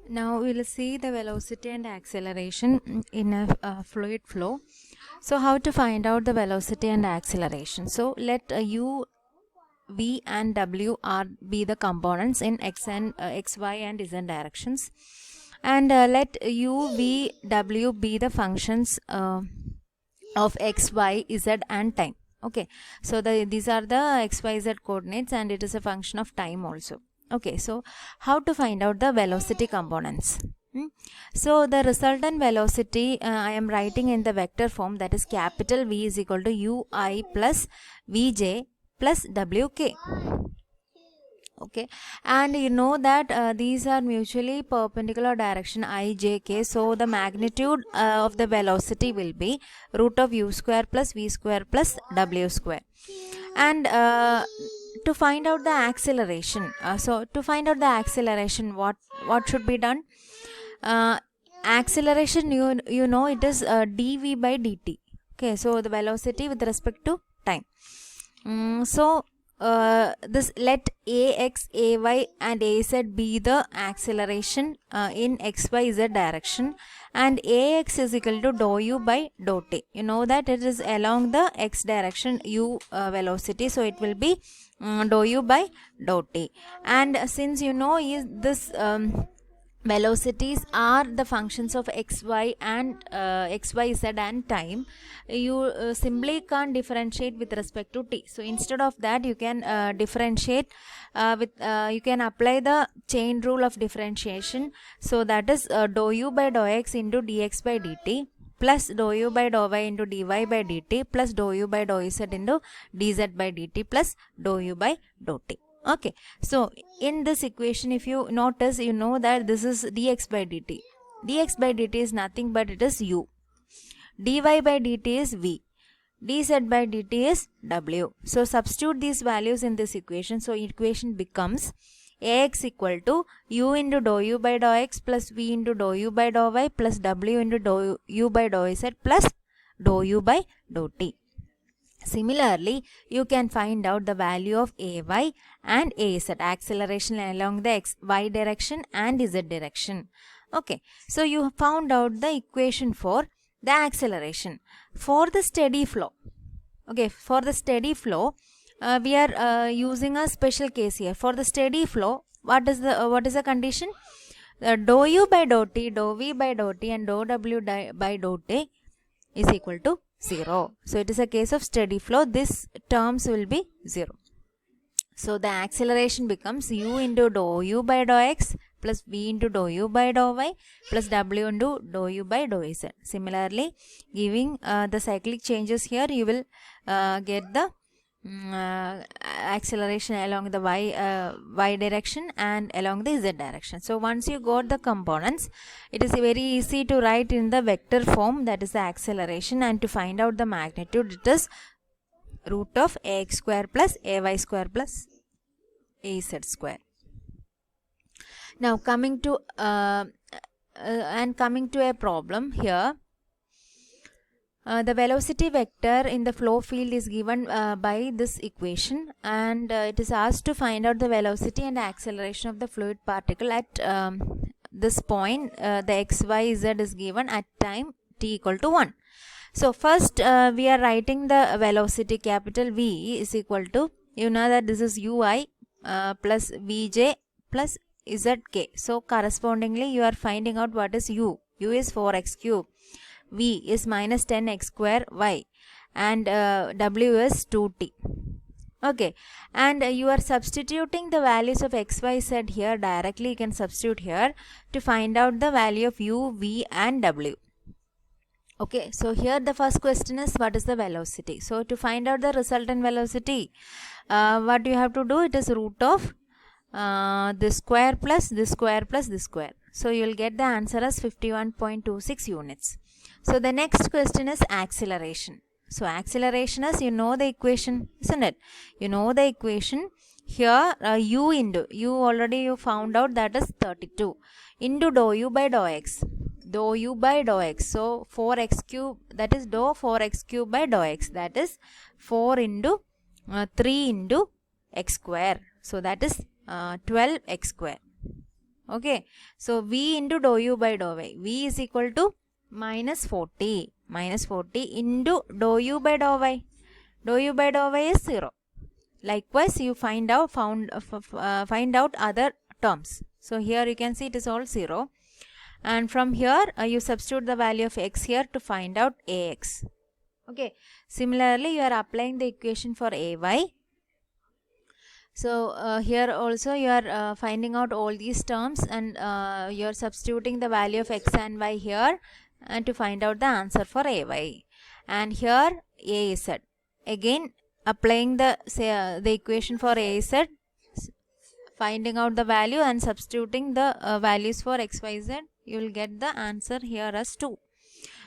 Now we will see the velocity and acceleration in a fluid flow. So how to find out the velocity and acceleration? So let u, v and w are be the components in x, y and z directions, and let u, v, w be the functions of x, y, z and time. Okay, so these are the x, y, z coordinates, and it is a function of time also. Okay, so how to find out the velocity components? So the resultant velocity I am writing in the vector form, that is capital V is equal to ui plus vj plus wk. Okay, and you know that these are mutually perpendicular direction I, j, k. So the magnitude of the velocity will be root of u square plus v square plus w square. And to find out the acceleration, what should be done? Acceleration, you know it is dv by dt. Okay, so the velocity with respect to time. This let ax, ay and az be the acceleration in xyz direction, and ax is equal to dou u by dou t. You know that it is along the x direction u velocity, so it will be dou u by dou t. And since you know this velocities are the functions of xy and xyz and time, you simply can't differentiate with respect to t. So instead of that, you can differentiate you can apply the chain rule of differentiation. So that is dou u by dou x into dx by dt plus dou u by dou y into dy by dt plus dou u by dou z into dz by dt plus dou u by dou t. Okay, so in this equation, if you notice, you know that this is dx by dt. Dx by dt is nothing but it is u. Dy by dt is v. Dz by dt is w. So substitute these values in this equation. So equation becomes ax equal to u into dou u by dou x plus v into dou u by dou y plus w into dou u by dou z plus dou u by dou t. Similarly, you can find out the value of ay and az, acceleration along the y direction and z direction. Okay, so you found out the equation for the acceleration. For the steady flow, okay, for the steady flow, we are using a special case here. For the steady flow, what is the condition? Dou u by dou t, dou v by dou t, and dou w by dou t is equal to 0. So it is a case of steady flow. This terms will be 0. So the acceleration becomes u into dou u by dou x plus v into dou u by dou y plus w into dou u by dou z. Similarly, giving the cyclic changes here, you will get the acceleration along the y direction and along the z direction. So once you got the components, it is very easy to write in the vector form, that is the acceleration, and to find out the magnitude, it is root of ax square plus ay square plus az square. Now coming to a problem here. The velocity vector in the flow field is given by this equation, and it is asked to find out the velocity and acceleration of the fluid particle at this point. The x, y, z is given at time t equal to 1. So first we are writing the velocity, capital V is equal to, you know that this is ui plus vj plus zk. So correspondingly you are finding out what is u. U is 4x cube. V is minus 10x square y, and w is 2t. Okay, and you are substituting the values of x, y, z here directly. You can substitute here to find out the value of u, v and w. Okay, so here the first question is, what is the velocity? So to find out the resultant velocity, what you have to do, it is root of this square plus this square plus this square. So you will get the answer as 51.26 units. So the next question is acceleration. So acceleration is, you know the equation, isn't it? You know the equation. Here u into, you found out, that is 32 into dou u by dou x. Dou u by dou x. So 4x cube, that is dou 4x cube by dou x, that is 4 into 3 into x square. So that is 12x square. Okay, so v into dou u by dou y, v is equal to minus 40 into dou u by dou y. Dou u by dou y is 0. Likewise, you find out other terms. So here you can see it is all 0. And from here you substitute the value of x here to find out ax. Okay. Similarly, you are applying the equation for ay. So here also you are finding out all these terms, and you are substituting the value of x and y here and to find out the answer for ay. And here az. Again applying the equation for az, finding out the value and substituting the values for x, y, z, you will get the answer here as 2.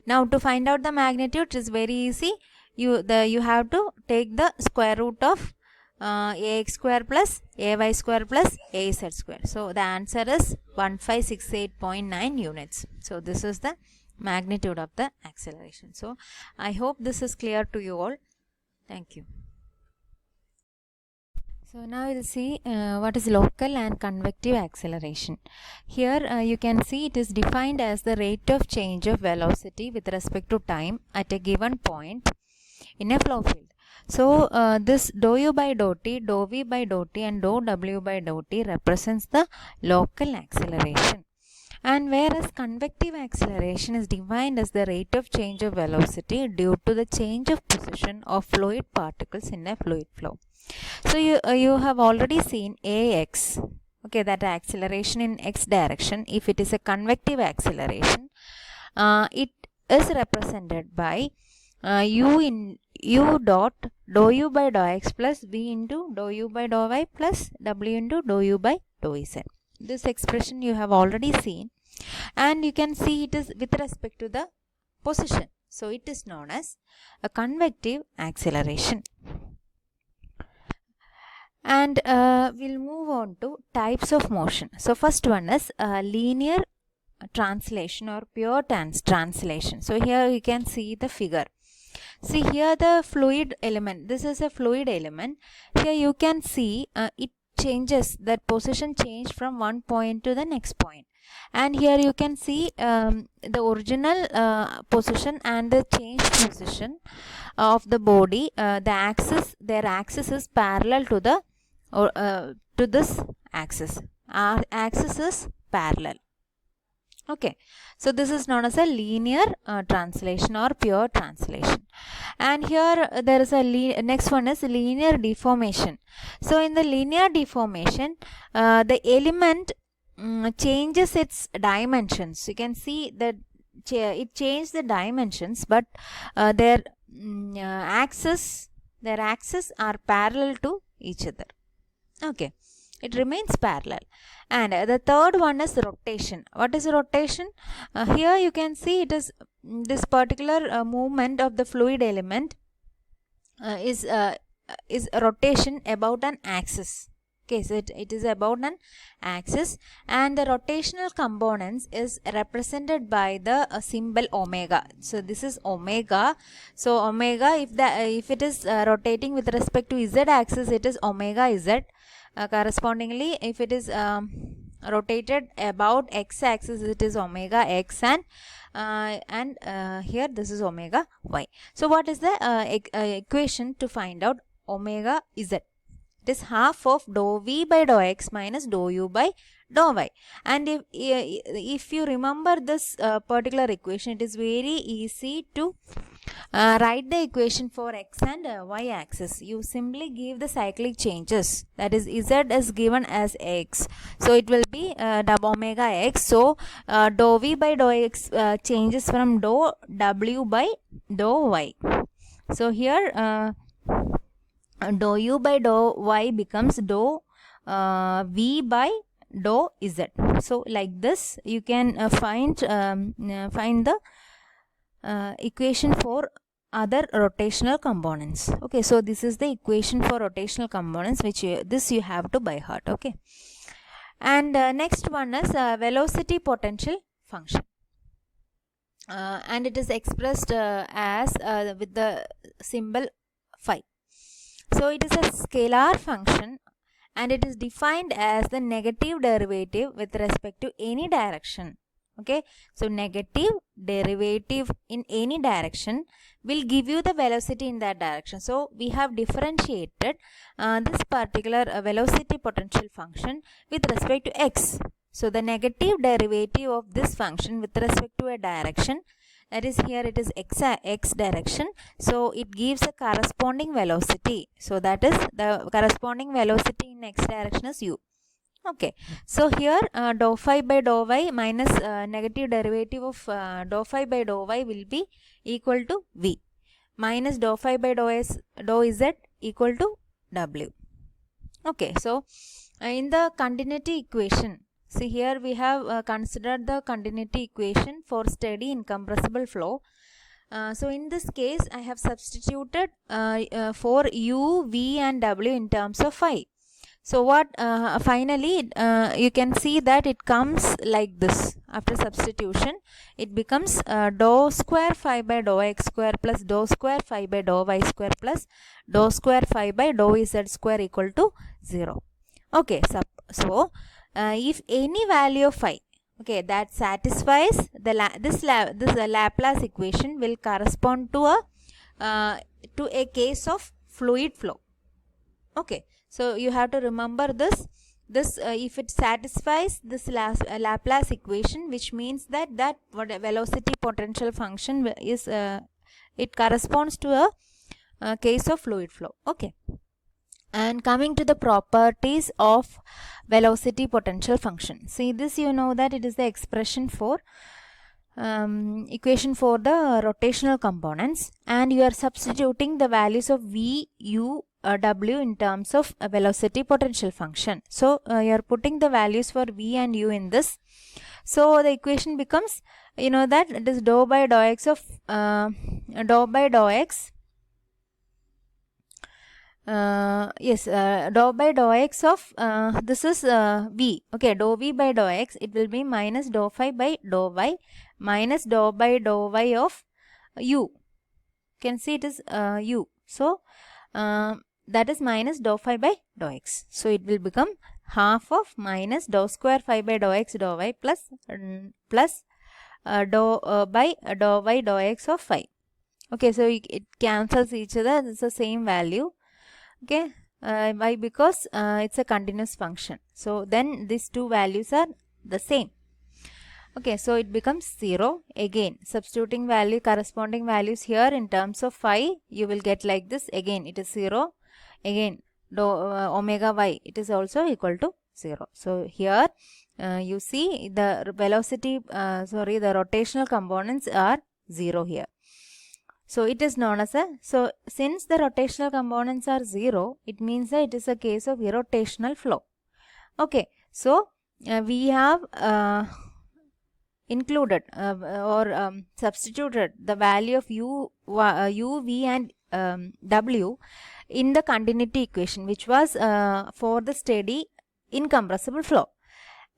Now to find out the magnitude, it is very easy. You have to take the square root of ax square plus ay square plus az square. So the answer is 1568.9 units. So this is the magnitude of the acceleration. So I hope this is clear to you all. Thank you. So now we'll see what is local and convective acceleration. Here you can see it is defined as the rate of change of velocity with respect to time at a given point in a flow field. So this dou u by dou t, dou v by dou t and dou w by dou t represents the local acceleration. And whereas convective acceleration is defined as the rate of change of velocity due to the change of position of fluid particles in a fluid flow. So you have already seen ax, okay, that acceleration in x direction. If it is a convective acceleration, it is represented by u dot dou u by dou x plus v into dou u by dou y plus w into dou u by dou z. This expression you have already seen, and you can see it is with respect to the position. So it is known as a convective acceleration. And we'll move on to types of motion. So first one is linear translation or pure translation. So here you can see the figure. See here the fluid element. This is a fluid element. Here you can see it changes, that position change from one point to the next point. And here you can see the original position and the changed position of the body. Their axis is parallel to the to this axis. Our axis is parallel. Okay, so this is known as a linear translation or pure translation. And here there is a next one is linear deformation. So in the linear deformation, the element changes its dimensions. You can see that it changed the dimensions, but their axes are parallel to each other. Okay, it remains parallel. And the third one is rotation. What is rotation? Here you can see it is this particular movement of the fluid element is rotation about an axis. Okay, so it is about an axis, and the rotational components is represented by the symbol omega. So this is omega. So omega, if it is rotating with respect to z axis, it is omega z. Correspondingly, if it is rotated about x axis, it is omega x, and here this is omega y. So what is the equation to find out omega z? It is half of dou v by dou x minus dou u by dou y. And if you remember this particular equation, it is very easy to write the equation for x and y axis. You simply give the cyclic changes, that is z is given as x, so it will be omega x. So dou v by dou x changes from dou w by dou y. So here dou u by dou y becomes dou v by dou z. So like this you can find the equation for other rotational components. Okay, so this is the equation for rotational components, which you have to by heart. Okay, and next one is velocity potential function, and it is expressed as with the symbol phi. So it is a scalar function and it is defined as the negative derivative with respect to any direction. Okay, so negative derivative in any direction will give you the velocity in that direction. So we have differentiated this particular velocity potential function with respect to x. So the negative derivative of this function with respect to a direction, that is here it is x direction, so it gives a corresponding velocity. So that is the corresponding velocity in x direction is u. Okay, so here dou phi by dou y minus negative derivative of dou phi by dou y will be equal to v minus dou phi by dou z equal to w. Okay, so in the continuity equation, see here we have considered the continuity equation for steady incompressible flow. So in this case I have substituted for u, v and w in terms of phi. So what finally you can see that it comes like this. After substitution it becomes dou square phi by dou x square plus dou square phi by dou y square plus dou square phi by dou z square equal to 0. Okay, so if any value of phi, okay, that satisfies the this Laplace equation will correspond to a case of fluid flow. Okay, so you have to remember this if it satisfies this Laplace equation, which means that what velocity potential function is it corresponds to a case of fluid flow. Okay, and coming to the properties of velocity potential function, see this, you know that it is the expression for equation for the rotational components, and you are substituting the values of v, u, w in terms of a velocity potential function. So you are putting the values for v and u in this. So the equation becomes, you know that it is dou by dou x of dou by dou x dou by dou x of this is v. Okay, dou v by dou x, it will be minus dou phi by dou y minus dou by dou y of u. You can see it is u. So that is minus dou phi by dou x. So it will become half of minus dou square phi by dou x dou y plus dou by dou y dou x of phi. Okay, so it cancels each other. It's the same value. Okay, why? Because it's a continuous function. So then these two values are the same. Okay, so it becomes 0. Again, substituting value, corresponding values here in terms of phi, you will get like this. Again, it is 0. Again, omega y, it is also equal to 0. So here you see the velocity, the rotational components are 0 here. So it is known as so since the rotational components are 0, it means that it is a case of irrotational flow. Okay, so we have included or substituted the value of u, v and w in the continuity equation, which was for the steady incompressible flow.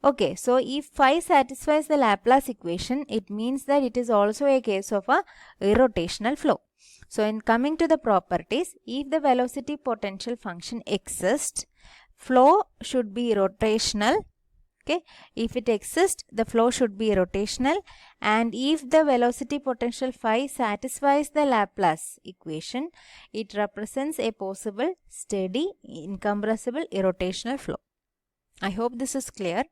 Okay, so if phi satisfies the Laplace equation, it means that it is also a case of a irrotational flow. So in coming to the properties, if the velocity potential function exists, flow should be rotational. Okay, if it exists, the flow should be rotational, and if the velocity potential phi satisfies the Laplace equation, it represents a possible steady incompressible irrotational flow. I hope this is clear.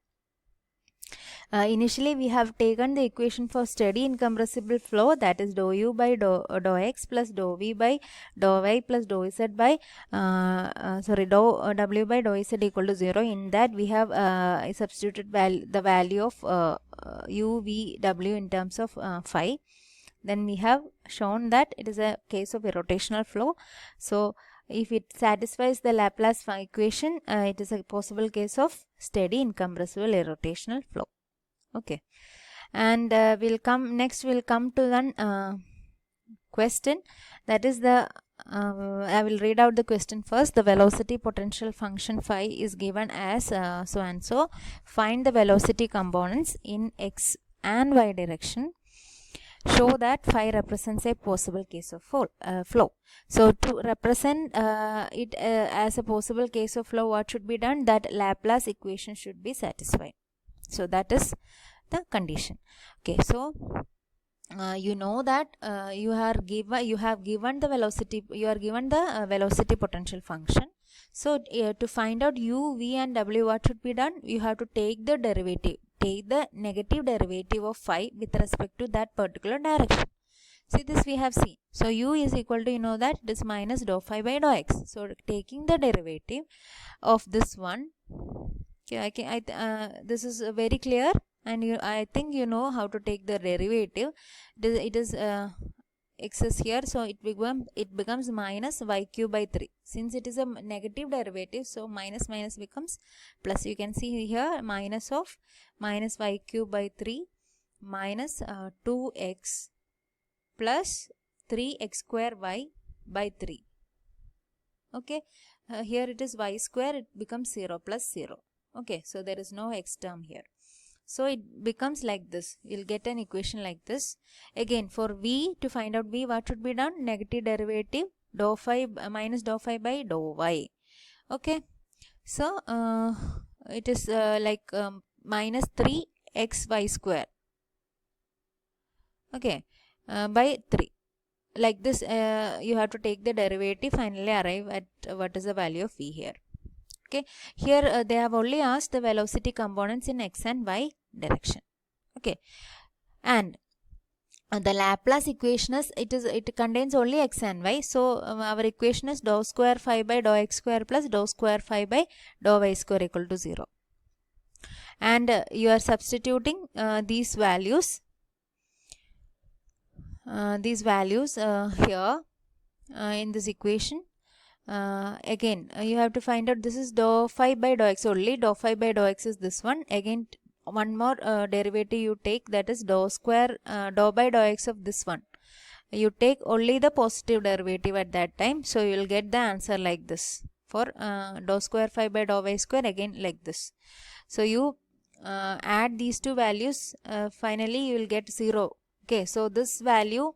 Initially we have taken the equation for steady incompressible flow, that is dou u by dou x plus dou v by dou y plus dou z by dou w by dou z equal to 0. In that we have substituted the value of u, v, w in terms of phi. Then we have shown that it is a case of irrotational flow. So if it satisfies the Laplace equation, it is a possible case of steady incompressible irrotational flow. Okay, and we'll come to one question, that is the I will read out the question first. The velocity potential function phi is given as so and so. Find the velocity components in x and y direction. show that phi represents a possible case of flow. So to represent it as a possible case of flow, what should be done? That Laplace equation should be satisfied. So that is the condition. Okay, so you know that you have given the velocity, you are given the velocity potential function. So to find out u, v and w, what should be done? You have to take the derivative, take the negative derivative of phi with respect to that particular direction. See, this we have seen. So u is equal to, you know that it is minus dou phi by dou x. So taking the derivative of this one, okay, this is very clear, and I think you know how to take the derivative. It is x is here, so it becomes minus y cube by 3. Since it is a negative derivative, so minus minus becomes plus. You can see here minus of minus y cube by 3 minus 2x plus 3x square y by 3. Okay, here it is y square, it becomes 0 plus 0. Okay, so there is no x term here. So it becomes like this. You'll get an equation like this. Again, for v, to find out v, what should be done? Negative derivative dou phi minus dou phi by dou y. Okay, so it is like minus 3xy square. Okay, by 3. Like this, you have to take the derivative, finally arrive at what is the value of v here. Okay, here they have only asked the velocity components in x and y direction. Okay, and the Laplace equation is, it contains only x and y. So our equation is dou square phi by dou x square plus dou square phi by dou y square equal to 0. And you are substituting these values here in this equation. Again, you have to find out, this is dou phi by dou x only. Dou phi by dou x is this one. Again, one more derivative you take, that is dou square dou by dou x of this one. You take only the positive derivative at that time. So you will get the answer like this. For dou square phi by dou y square, again like this. So you add these two values, finally you will get 0. Okay, so this value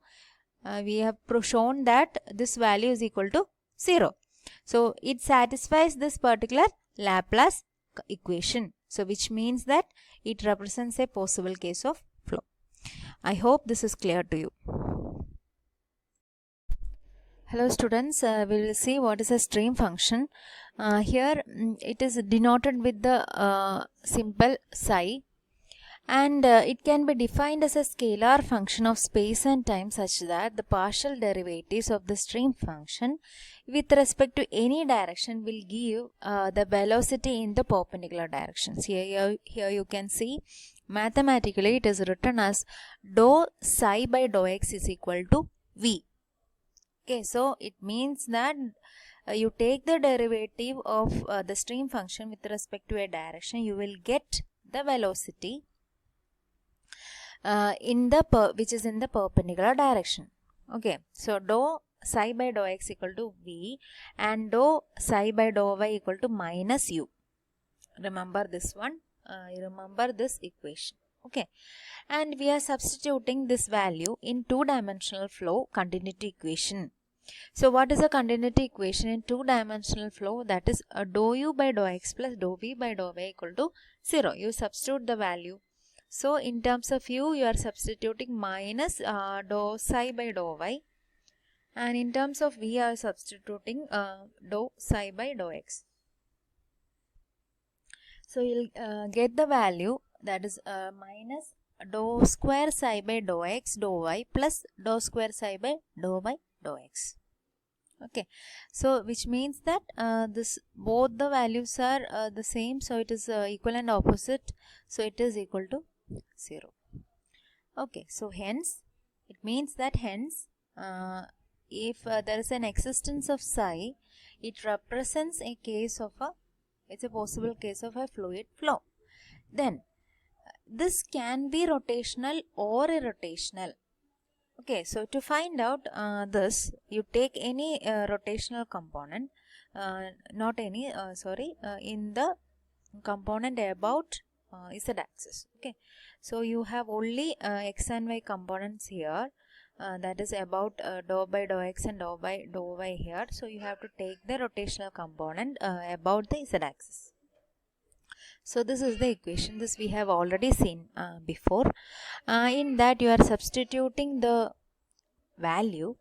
we have shown that this value is equal to 0. So it satisfies this particular Laplace equation. So which means that it represents a possible case of flow. I hope this is clear to you. Hello students, we will see what is a stream function. Here it is denoted with the symbol psi. And it can be defined as a scalar function of space and time such that the partial derivatives of the stream function with respect to any direction will give the velocity in the perpendicular directions. Here you can see mathematically it is written as dou psi by dou x is equal to v. Okay, so it means that you take the derivative of the stream function with respect to a direction, you will get the velocity which is in the perpendicular direction. Okay, so dou psi by dou x equal to v and dou psi by dou y equal to minus u. Remember this one, remember this equation. Okay, and we are substituting this value in two-dimensional flow continuity equation. So what is a continuity equation in two-dimensional flow? That is dou u by dou x plus dou v by dou y equal to 0. You substitute the value. So in terms of u, you are substituting minus dou psi by dou y, and in terms of v, you are substituting dou psi by dou x. So you will get the value, that is minus dou square psi by dou x dou y plus dou square psi by dou y dou x. Okay, so which means that both the values are the same, so it is equal and opposite, so it is equal to 0. Okay, so hence it means that if there is an existence of psi, it represents a case of it's a possible case of a fluid flow. Then this can be rotational or irrotational. Okay, so to find out this, you take any rotational component, in the component about z axis. Okay, So you have only x and y components here, that is about dou by dou x and dou by dou y here. So you have to take the rotational component about the z-axis. So this is the equation. This we have already seen before. In that you are substituting the value,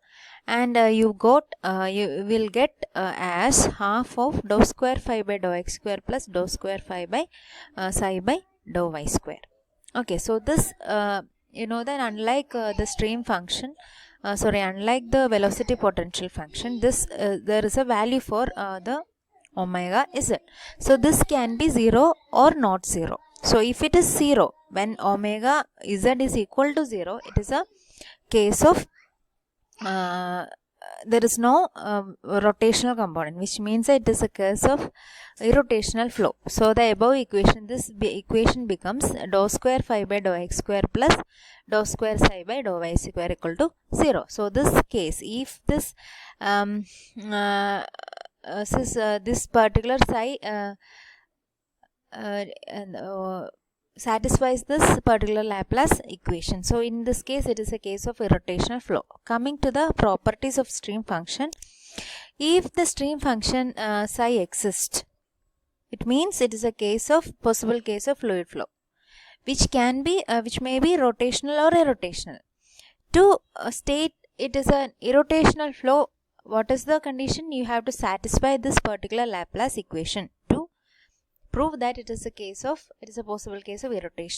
and you will get as half of dou square phi by dou x square plus dou square phi by psi by dou y square. Okay, so this you know that unlike the stream function, unlike the velocity potential function, this there is a value for the omega z. So this can be 0 or not 0. So if it is 0, when omega z is equal to 0, it is a case of there is no rotational component, which means it is a case of irrotational flow. So the above equation, this equation becomes dou square phi by dou x square plus dou square psi by dou y square equal to 0. So this case, if this this particular psi satisfies this particular Laplace equation. So in this case, it is a case of irrotational flow. Coming to the properties of stream function, if the stream function psi exists, it means it is a possible case of fluid flow, which may be rotational or irrotational. To state it is an irrotational flow, what is the condition? You have to satisfy this particular Laplace equation to prove that it is a possible case of irrotation.